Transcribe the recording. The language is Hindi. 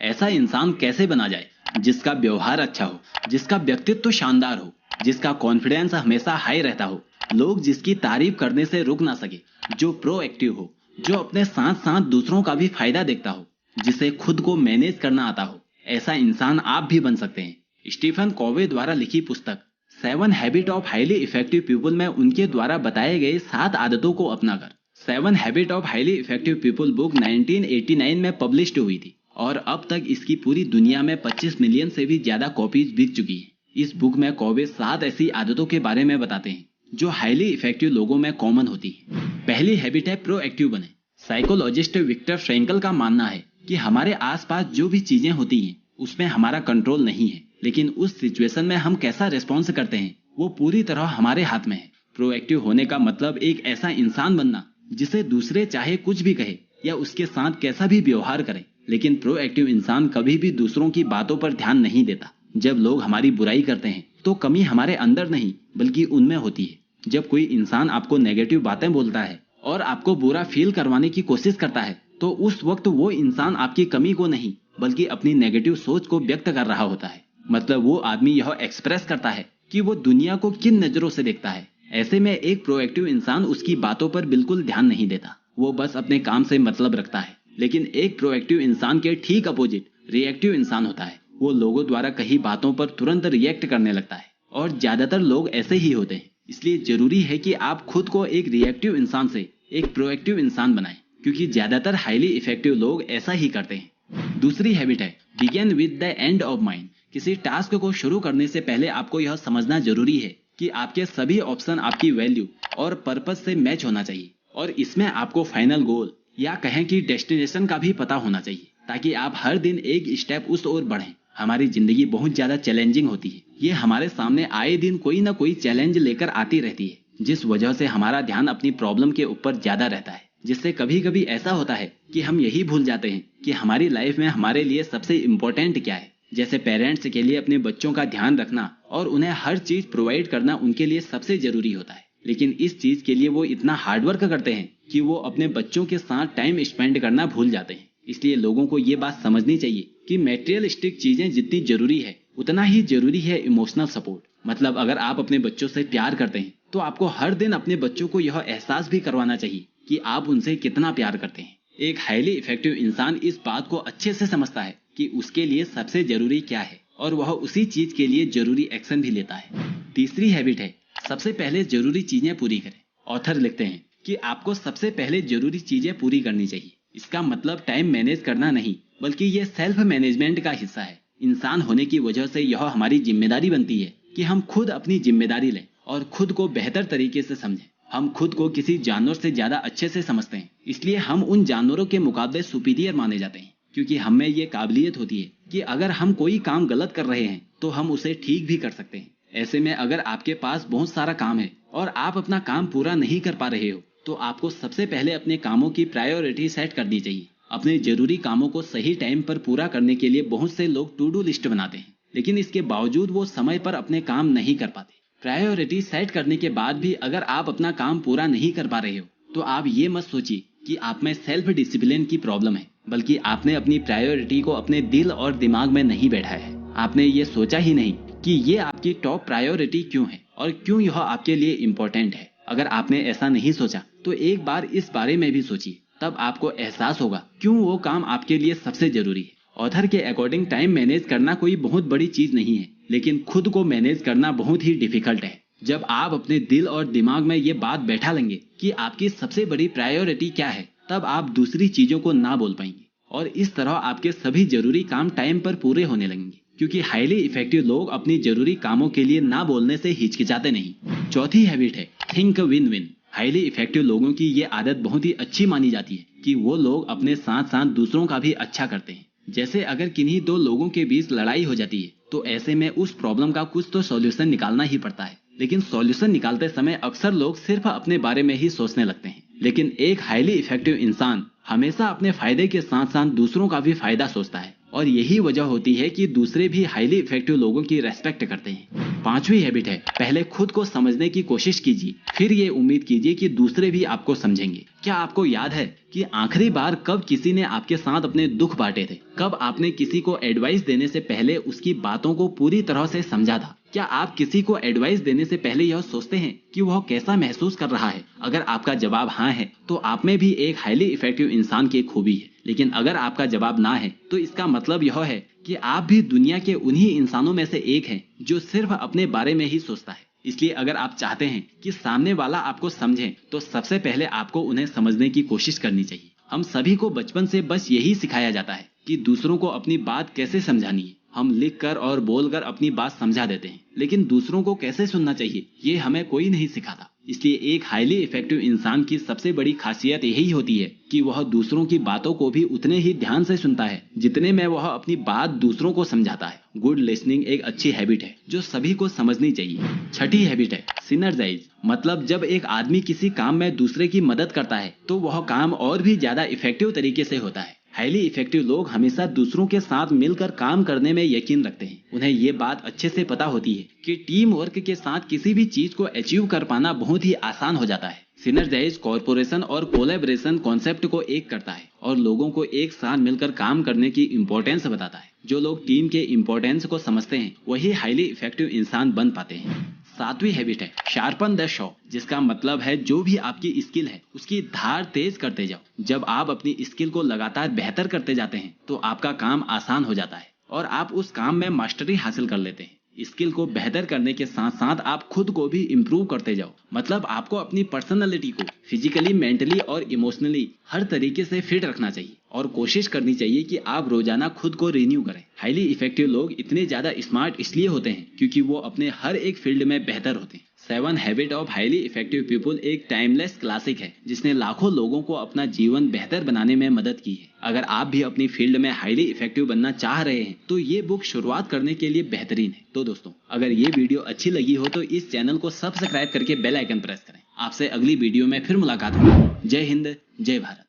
ऐसा इंसान कैसे बना जाए जिसका व्यवहार अच्छा हो, जिसका व्यक्तित्व शानदार हो, जिसका कॉन्फिडेंस हमेशा हाई रहता हो, लोग जिसकी तारीफ करने से रुक ना सके, जो प्रोएक्टिव हो, जो अपने साथ साथ दूसरों का भी फायदा देखता हो, जिसे खुद को मैनेज करना आता हो। ऐसा इंसान आप भी बन सकते हैं। स्टीफन कोवे द्वारा लिखी पुस्तक 7 habit of highly effective people में उनके द्वारा बताए गए 7 आदतों को अपनाकर 7 habit of highly effective people book 1989 में पब्लिश्ड हुई थी और अब तक इसकी पूरी दुनिया में 25 मिलियन से भी ज्यादा कॉपीज बिक चुकी हैं। इस बुक में कोवे 7 ऐसी आदतों के बारे में बताते हैं जो हाईली इफेक्टिव लोगों में कॉमन होती है। पहली हैबिट है प्रोएक्टिव बने। साइकोलॉजिस्ट विक्टर फ्रैंकल का मानना है कि हमारे आसपास जो भी चीजें होती हैं उसमें हमारा कंट्रोल नहीं है, लेकिन उस सिचुएशन में हम कैसा रिस्पॉन्स करते हैं वो पूरी तरह हमारे हाथ में है। प्रोएक्टिव होने का मतलब एक ऐसा इंसान बनना जिसे दूसरे चाहे कुछ भी कहे या उसके साथ कैसा भी व्यवहार करे, लेकिन प्रोएक्टिव इंसान कभी भी दूसरों की बातों पर ध्यान नहीं देता। जब लोग हमारी बुराई करते हैं तो कमी हमारे अंदर नहीं बल्कि उनमें होती है। जब कोई इंसान आपको नेगेटिव बातें बोलता है और आपको बुरा फील करवाने की कोशिश करता है तो उस वक्त वो इंसान आपकी कमी को नहीं बल्कि अपनी नेगेटिव सोच को व्यक्त कर रहा होता है। मतलब वो आदमी यह एक्सप्रेस करता है कि वो दुनिया को किन नजरों से देखता है। ऐसे में एक प्रोएक्टिव इंसान उसकी बातों पर बिल्कुल ध्यान नहीं देता, वो बस अपने काम से मतलब रखता है। लेकिन एक प्रोएक्टिव इंसान के ठीक अपोजिट रिएक्टिव इंसान होता है। वो लोगों द्वारा कही बातों पर तुरंत रिएक्ट करने लगता है और ज्यादातर लोग ऐसे ही होते हैं। इसलिए जरूरी है कि आप खुद को एक रिएक्टिव इंसान से एक प्रोएक्टिव इंसान बनाएं, क्योंकि ज्यादातर हाईली इफेक्टिव लोग ऐसा ही करते हैं। दूसरी हैबिट है begin with the end of mind. किसी टास्क को शुरू करने से पहले आपको यह समझना जरूरी है कि आपके सभी ऑप्शन आपकी वैल्यू और पर्पस से मैच होना चाहिए और इसमें आपको फाइनल गोल या कहें कि डेस्टिनेशन का भी पता होना चाहिए ताकि आप हर दिन एक स्टेप उस ओर बढ़ें। हमारी जिंदगी बहुत ज्यादा चैलेंजिंग होती है। ये हमारे सामने आए दिन कोई ना कोई चैलेंज लेकर आती रहती है, जिस वजह से हमारा ध्यान अपनी प्रॉब्लम के ऊपर ज्यादा रहता है, जिससे कभी कभी ऐसा होता है कि हम यही भूल जाते हैं कि हमारी लाइफ में हमारे लिए सबसे इम्पोर्टेंट क्या है। जैसे पेरेंट्स के लिए अपने बच्चों का ध्यान रखना और उन्हें हर चीज प्रोवाइड करना उनके लिए सबसे जरूरी होता है, लेकिन इस चीज के लिए वो इतना हार्डवर्क करते हैं कि वो अपने बच्चों के साथ टाइम स्पेंड करना भूल जाते हैं। इसलिए लोगों को ये बात समझनी चाहिए कि मटेरियलिस्टिक चीजें जितनी जरूरी है उतना ही जरूरी है इमोशनल सपोर्ट। मतलब अगर आप अपने बच्चों से प्यार करते हैं तो आपको हर दिन अपने बच्चों को यह एहसास भी करवाना चाहिए कि आप उनसे कितना प्यार करते हैं। एक हाईली इफेक्टिव इंसान इस बात को अच्छे से समझता है कि उसके लिए सबसे जरूरी क्या है और वह उसी चीज के लिए जरूरी एक्शन भी लेता है। तीसरी हैबिट है सबसे पहले जरूरी चीजें पूरी करें। ऑथर लिखते हैं कि आपको सबसे पहले जरूरी चीजें पूरी करनी चाहिए। इसका मतलब टाइम मैनेज करना नहीं बल्कि ये सेल्फ मैनेजमेंट का हिस्सा है। इंसान होने की वजह से यह हमारी जिम्मेदारी बनती है कि हम खुद अपनी जिम्मेदारी लें और खुद को बेहतर तरीके से समझें। हम खुद को किसी जानवर से ज्यादा अच्छे से समझते हैं, इसलिए हम उन जानवरों के मुकाबले सुपीरियर माने जाते हैं, क्योंकि हम में ये काबिलियत होती है कि अगर हम कोई काम गलत कर रहे हैं तो हम उसे ठीक भी कर सकते हैं। ऐसे में अगर आपके पास बहुत सारा काम है और आप अपना काम पूरा नहीं कर पा रहे हो तो आपको सबसे पहले अपने कामों की प्रायोरिटी सेट करनी चाहिए। अपने जरूरी कामों को सही टाइम पर पूरा करने के लिए बहुत से लोग टू डू लिस्ट बनाते हैं, लेकिन इसके बावजूद वो समय पर अपने काम नहीं कर पाते। प्रायोरिटी सेट करने के बाद भी अगर आप अपना काम पूरा नहीं कर पा रहे हो तो आप ये मत सोचिए कि आप में सेल्फ डिसिप्लिन की प्रॉब्लम है, बल्कि आपने अपनी प्रायोरिटी को अपने दिल और दिमाग में नहीं बैठाया है। आपने ये सोचा ही नहीं कि ये आपकी टॉप प्रायोरिटी क्यों है और क्यों यह आपके लिए इम्पोर्टेंट है। अगर आपने ऐसा नहीं सोचा तो एक बार इस बारे में भी सोचिए, तब आपको एहसास होगा क्यों वो काम आपके लिए सबसे जरूरी है। ऑथर के अकॉर्डिंग टाइम मैनेज करना कोई बहुत बड़ी चीज नहीं है, लेकिन खुद को मैनेज करना बहुत ही डिफिकल्ट है। जब आप अपने दिल और दिमाग में ये बात बैठा लेंगे कि आपकी सबसे बड़ी प्रायोरिटी क्या है, तब आप दूसरी चीजों को ना बोल पाएंगे और इस तरह आपके सभी जरूरी काम टाइम पर पूरे होने लगेंगे, क्योंकि हाईली इफेक्टिव लोग अपनी जरूरी कामों के लिए ना बोलने से हिचकिचाते नहीं। चौथी हैबिट है think win win. Highly effective लोगों की ये आदत बहुत ही अच्छी मानी जाती है कि वो लोग अपने साथ साथ दूसरों का भी अच्छा करते हैं। जैसे अगर किन्हीं दो लोगों के बीच लड़ाई हो जाती है तो ऐसे में उस प्रॉब्लम का कुछ तो सॉल्यूशन निकालना ही पड़ता है, लेकिन सॉल्यूशन निकालते समय अक्सर लोग सिर्फ अपने बारे में ही सोचने लगते हैं। लेकिन एक हाईली इफेक्टिव इंसान हमेशा अपने फायदे के साथ साथ दूसरों का भी फायदा सोचता है और यही वजह होती है कि दूसरे भी हाईली इफेक्टिव लोगों की रेस्पेक्ट करते हैं। 5वीं हैबिट है, पहले खुद को समझने की कोशिश कीजिए, फिर ये उम्मीद कीजिए कि दूसरे भी आपको समझेंगे। क्या आपको याद है कि आखिरी बार कब किसी ने आपके साथ अपने दुख बांटे थे? कब आपने किसी को एडवाइस देने से पहले उसकी बातों को पूरी तरह से समझा था? क्या आप किसी को एडवाइस देने से पहले यह सोचते हैं कि वह कैसा महसूस कर रहा है? अगर आपका जवाब हाँ है तो आप में भी एक हाईली इफेक्टिव इंसान की खूबी है। लेकिन अगर आपका जवाब ना है तो इसका मतलब यह है कि आप भी दुनिया के उन्हीं इंसानों में से एक हैं जो सिर्फ अपने बारे में ही सोचता है। इसलिए अगर आप चाहते हैं कि सामने वाला आपको समझे तो सबसे पहले आपको उन्हें समझने की कोशिश करनी चाहिए। हम सभी को बचपन से बस यही सिखाया जाता है कि दूसरों को अपनी बात कैसे समझानी है। हम लिखकर और बोलकर अपनी बात समझा देते हैं, लेकिन दूसरों को कैसे सुनना चाहिए ये हमें कोई नहीं सिखाता। इसलिए एक हाईली इफेक्टिव इंसान की सबसे बड़ी खासियत यही होती है कि वह दूसरों की बातों को भी उतने ही ध्यान से सुनता है जितने में वह अपनी बात दूसरों को समझाता है। गुड लिसनिंग एक अच्छी हैबिट है जो सभी को समझनी चाहिए। 6ठी हैबिट है सिनर्जाइज, मतलब जब एक आदमी किसी काम में दूसरे की मदद करता है तो वह काम और भी ज्यादा इफेक्टिव तरीके से होता है। हाईली इफेक्टिव लोग हमेशा दूसरों के साथ मिलकर काम करने में यकीन रखते हैं। उन्हें ये बात अच्छे से पता होती है कि टीम वर्क के साथ किसी भी चीज को अचीव कर पाना बहुत ही आसान हो जाता है। सिनर्जाइज कॉर्पोरेशन और कोलैबोरेशन कॉन्सेप्ट को एक करता है और लोगों को एक साथ मिलकर काम करने की इम्पोर्टेंस बताता है। जो लोग टीम के इम्पोर्टेंस को समझते हैं वही हाईली इफेक्टिव इंसान बन पाते हैं। 7वीं हैबिट है शार्पन द शॉ, जिसका मतलब है जो भी आपकी स्किल है उसकी धार तेज करते जाओ। जब आप अपनी स्किल को लगातार बेहतर करते जाते हैं तो आपका काम आसान हो जाता है और आप उस काम में मास्टरी हासिल कर लेते हैं। स्किल को बेहतर करने के साथ साथ आप खुद को भी इम्प्रूव करते जाओ, मतलब आपको अपनी पर्सनालिटी को फिजिकली, मेंटली और इमोशनली हर तरीके से फिट रखना चाहिए और कोशिश करनी चाहिए कि आप रोजाना खुद को रिन्यू करें। हाईली इफेक्टिव लोग इतने ज्यादा स्मार्ट इसलिए होते हैं क्योंकि वो अपने हर एक फील्ड में बेहतर होते हैं। 7 habit of highly effective people एक टाइमलेस क्लासिक है जिसने लाखों लोगों को अपना जीवन बेहतर बनाने में मदद की है। अगर आप भी अपनी फील्ड में हाईली इफेक्टिव बनना चाह रहे हैं तो ये बुक शुरुआत करने के लिए बेहतरीन है। तो दोस्तों, अगर ये वीडियो अच्छी लगी हो तो इस चैनल को सब्सक्राइब करके बेल आइकन प्रेस करें। आपसे अगली वीडियो में फिर मुलाकात होगी। जय हिंद, जय भारत।